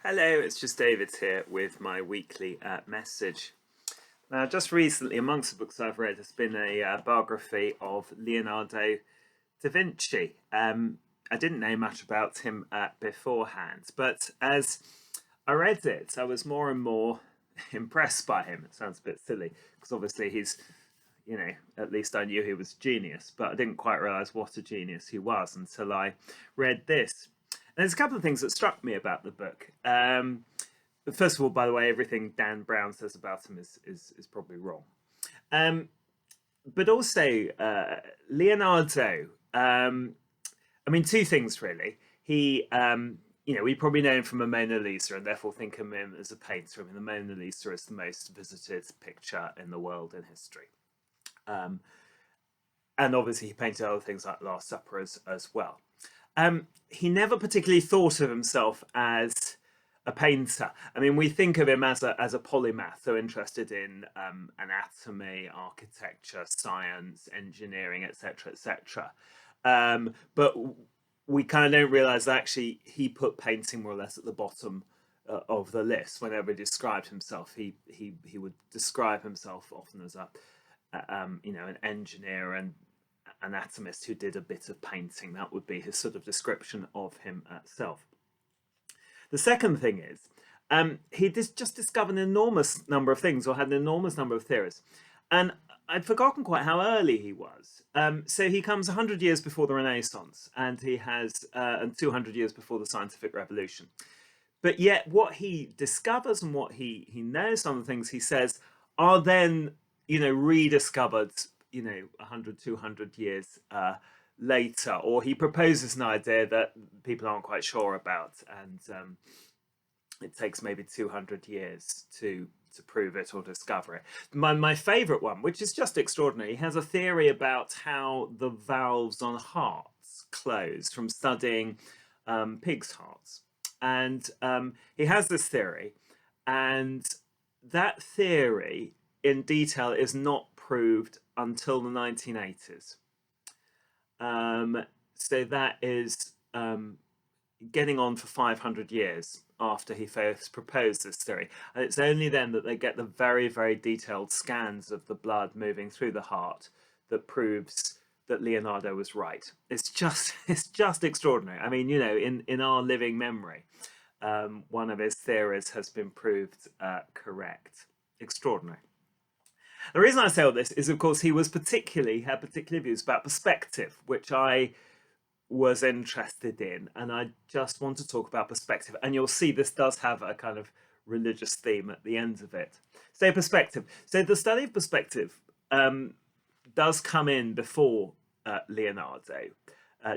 Hello, it's just David here with my weekly message. Now, just recently, amongst the books I've read, has been a biography of Leonardo da Vinci. I didn't know much about him beforehand, but as I read it, I was more and more impressed by him. It sounds a bit silly because obviously at least I knew he was a genius, but I didn't quite realize what a genius he was until I read this. And there's a couple of things that struck me about the book. First of all, by the way, everything Dan Brown says about him is probably wrong. Um, but also, Leonardo. I mean, two things really. We probably know him from a Mona Lisa, and therefore think of him as a painter. I mean, the Mona Lisa is the most visited picture in the world in history. Um, and obviously, he painted other things like Last Supper as well. He never particularly thought of himself as a painter. I mean, we think of him as a polymath, so interested in anatomy, architecture, science, engineering, etc., etc. But we kind of don't realize that actually he put painting more or less at the bottom of the list. Whenever he described himself, he would describe himself often as an engineer and anatomist who did a bit of painting. That would be his sort of description of himself. The second thing is, he just discovered an enormous number of things, or had an enormous number of theories. And I'd forgotten quite how early he was. So he comes 100 years before the Renaissance, and he has and 200 years before the scientific revolution. But yet what he discovers and what he knows, some of the things he says, are then rediscovered 100, 200 years later, or he proposes an idea that people aren't quite sure about, and it takes maybe 200 years to prove it or discover it. My favorite one, which is just extraordinary, he has a theory about how the valves on hearts close from studying pigs' hearts. And he has this theory, and that theory in detail is not proved until the 1980s. So that is getting on for 500 years after he first proposed this theory. And it's only then that they get the very, very detailed scans of the blood moving through the heart that proves that Leonardo was right. It's just extraordinary. I mean, in our living memory, one of his theories has been proved correct. Extraordinary. The reason I say all this is, of course, he had particular views about perspective, which I was interested in, and I just want to talk about perspective. And you'll see this does have a kind of religious theme at the end of it. So perspective. So the study of perspective does come in before Leonardo,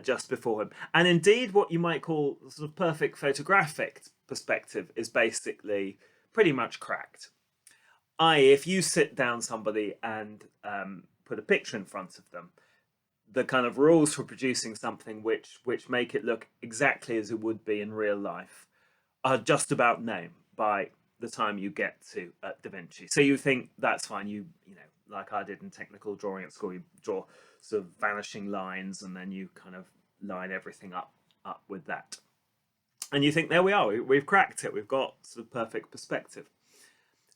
just before him. And indeed, what you might call sort of perfect photographic perspective is basically pretty much cracked. If you sit down somebody and put a picture in front of them, the kind of rules for producing something which make it look exactly as it would be in real life are just about known by the time you get to Da Vinci. So you think that's fine. Like I did in technical drawing at school, you draw sort of vanishing lines, and then you kind of line everything up with that. And you think, there we are, we've cracked it. We've got sort of perfect perspective.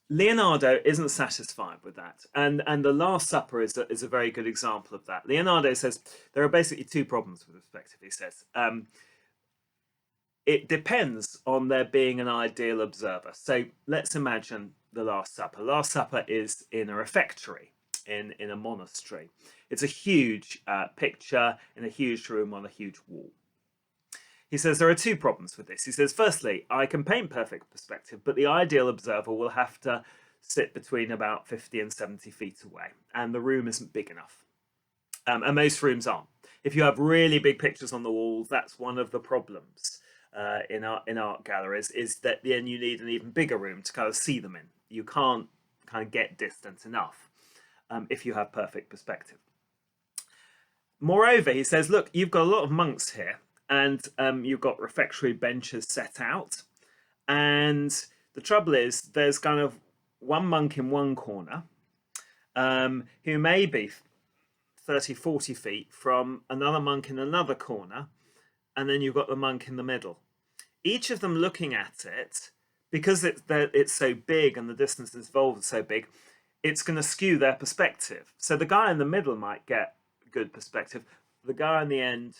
Leonardo isn't satisfied with that, and the Last Supper is a very good example of that. Leonardo says there are basically two problems with perspective. He says it depends on there being an ideal observer. So let's imagine the Last Supper. Last Supper is in a refectory in a monastery. It's a huge picture in a huge room on a huge wall. He says there are two problems with this. He says, firstly, I can paint perfect perspective, but the ideal observer will have to sit between about 50 and 70 feet away, and the room isn't big enough. And most rooms aren't. If you have really big pictures on the walls, that's one of the problems in art galleries, is that then you need an even bigger room to kind of see them in. You can't kind of get distant enough if you have perfect perspective. Moreover, he says, look, you've got a lot of monks here, and you've got refectory benches set out. And the trouble is, there's kind of one monk in one corner who may be 30, 40 feet from another monk in another corner, and then you've got the monk in the middle. each of them looking at it, because it's so big and the distance involved is so big, it's going to skew their perspective. So the guy in the middle might get good perspective. The guy in the end,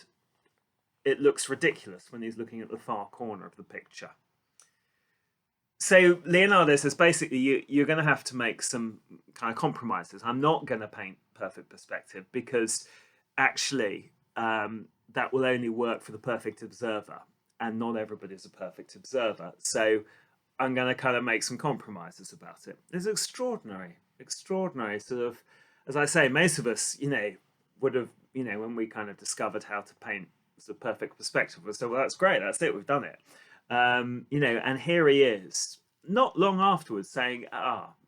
it looks ridiculous when he's looking at the far corner of the picture. So Leonardo says basically you're going to have to make some kind of compromises. I'm not going to paint perfect perspective because actually that will only work for the perfect observer, and not everybody's a perfect observer. So I'm going to kind of make some compromises about it. It's extraordinary sort of, as I say, most of us, would have, when we kind of discovered how to paint the perfect perspective, we said, well, that's great, that's it, we've done it. And here he is, not long afterwards, saying,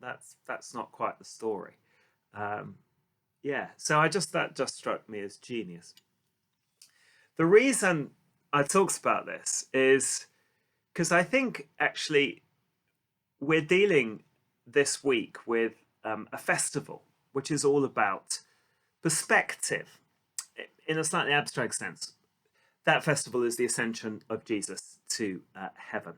that's not quite the story. So that just struck me as genius. The reason I talked about this is because I think actually we're dealing this week with a festival which is all about perspective in a slightly abstract sense. That festival is the Ascension of Jesus to heaven.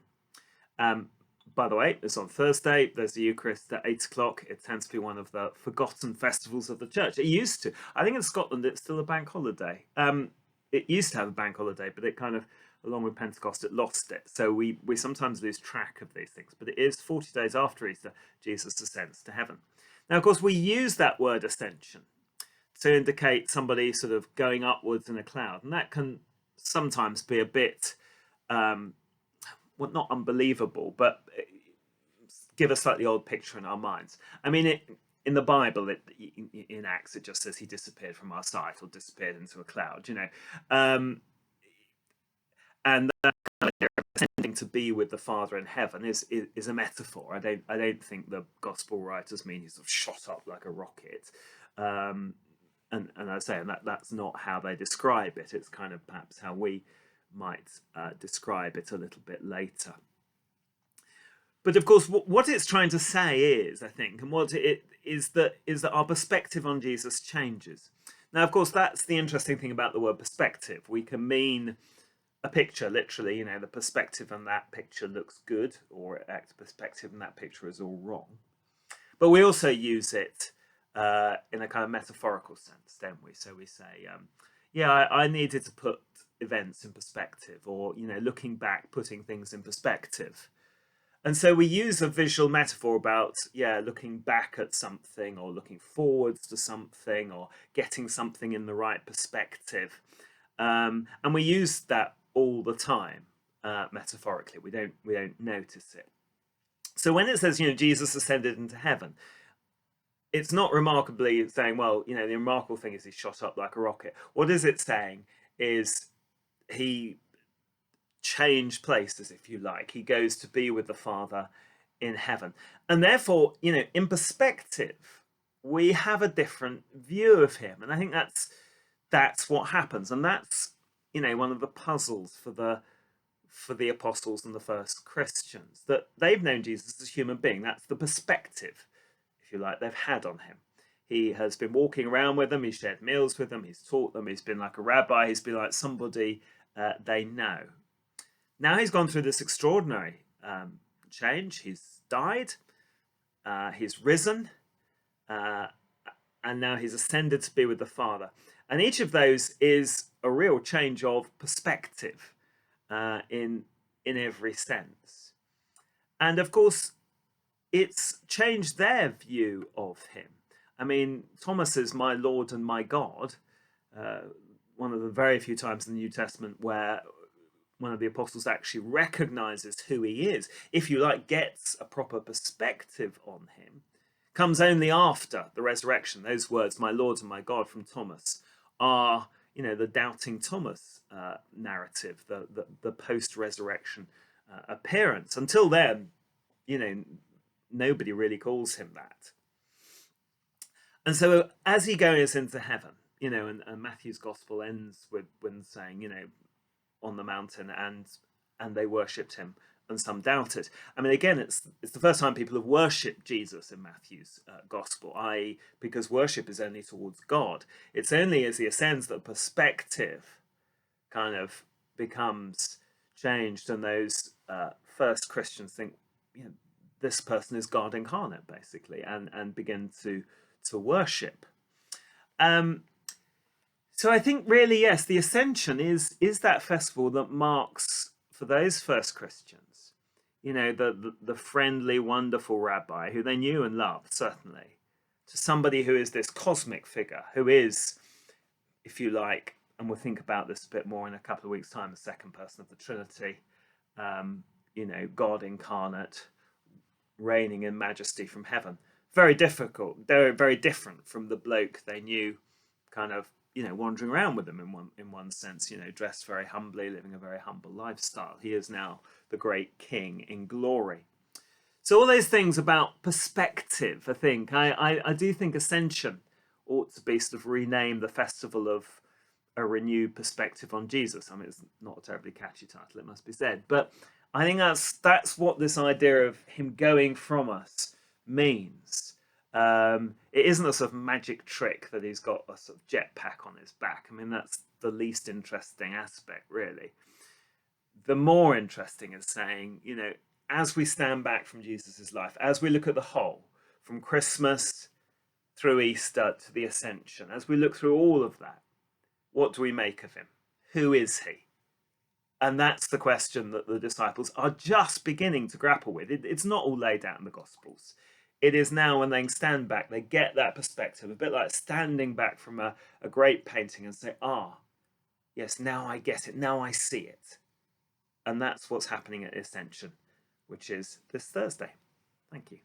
By the way, it's on Thursday. There's the Eucharist at 8 o'clock. It tends to be one of the forgotten festivals of the church. It used to. I think in Scotland it's still a bank holiday. It used to have a bank holiday, but it kind of, along with Pentecost, it lost it. So we sometimes lose track of these things. But it is 40 days after Easter, Jesus ascends to heaven. Now, of course, we use that word ascension to indicate somebody sort of going upwards in a cloud. And that can sometimes be a bit, not unbelievable, but give a slightly odd picture in our minds. I mean, in the Bible, in Acts, it just says he disappeared from our sight or disappeared into a cloud, and that kind of pretending to be with the Father in heaven is a metaphor. I don't think the gospel writers mean he's sort of shot up like a rocket. And I say, and that's not how they describe it. It's kind of perhaps how we might describe it a little bit later. But of course, what it's trying to say is, I think, and what it is that our perspective on Jesus changes. Now, of course, that's the interesting thing about the word perspective. We can mean a picture, literally, the perspective on that picture looks good, or the perspective in that picture is all wrong. But we also use it in a kind of metaphorical sense, don't we? So we say, I needed to put events in perspective, or, looking back, putting things in perspective. And so we use a visual metaphor about, looking back at something, or looking forwards to something, or getting something in the right perspective. And we use that all the time, metaphorically. We don't notice it. So when it says, Jesus ascended into heaven, it's not remarkably saying, well, the remarkable thing is he shot up like a rocket. What is it saying is he changed places, if you like. He goes to be with the Father in heaven. And therefore, in perspective, we have a different view of him. And I think that's what happens. And that's, one of the puzzles for the apostles and the first Christians, that they've known Jesus as a human being. That's the perspective, if you like, they've had on him. He has been walking around with them, he's shared meals with them, he's taught them, he's been like a rabbi, he's been like somebody they know. Now he's gone through this extraordinary change. He's died, he's risen, and now he's ascended to be with the Father. And each of those is a real change of perspective in every sense. And of course, it's changed their view of him. I mean, Thomas is my Lord and my God, one of the very few times in the New Testament where one of the apostles actually recognizes who he is, if you like, gets a proper perspective on him, comes only after the resurrection. Those words, my Lord and my God, from Thomas, are, the doubting Thomas narrative, the post-resurrection appearance. Until then, nobody really calls him that. And so as he goes into heaven, and Matthew's gospel ends with saying, on the mountain, and they worshipped him, and some doubted. I mean, again, it's the first time people have worshipped Jesus in Matthew's gospel, i.e., because worship is only towards God. It's only as he ascends that perspective kind of becomes changed, and those first Christians think, you know, this person is God incarnate, basically, and begin to worship. So I think really, yes, the Ascension is that festival that marks for those first Christians, you know, the friendly, wonderful rabbi who they knew and loved, certainly, to somebody who is this cosmic figure, who is, if you like, and we'll think about this a bit more in a couple of weeks' time, the second person of the Trinity, you know, God incarnate, reigning in majesty from heaven. Very difficult, very, very different from the bloke they knew, kind of, you know, wandering around with them in one sense, you know, dressed very humbly, living a very humble lifestyle. He is now the great king in glory. So all those things about perspective, I think, I do think Ascension ought to be sort of renamed the festival of a renewed perspective on Jesus. I mean, it's not a terribly catchy title, it must be said, but I think that's what this idea of him going from us means. It isn't a sort of magic trick that he's got a sort of jetpack on his back. I mean, that's the least interesting aspect, really. The more interesting is saying, you know, as we stand back from Jesus's life, as we look at the whole, from Christmas through Easter to the Ascension, as we look through all of that, what do we make of him? Who is he? And that's the question that the disciples are just beginning to grapple with. It's not all laid out in the Gospels. It is now when they stand back, they get that perspective, a bit like standing back from a great painting and say, yes, now I get it, now I see it. And that's what's happening at Ascension, which is this Thursday. Thank you.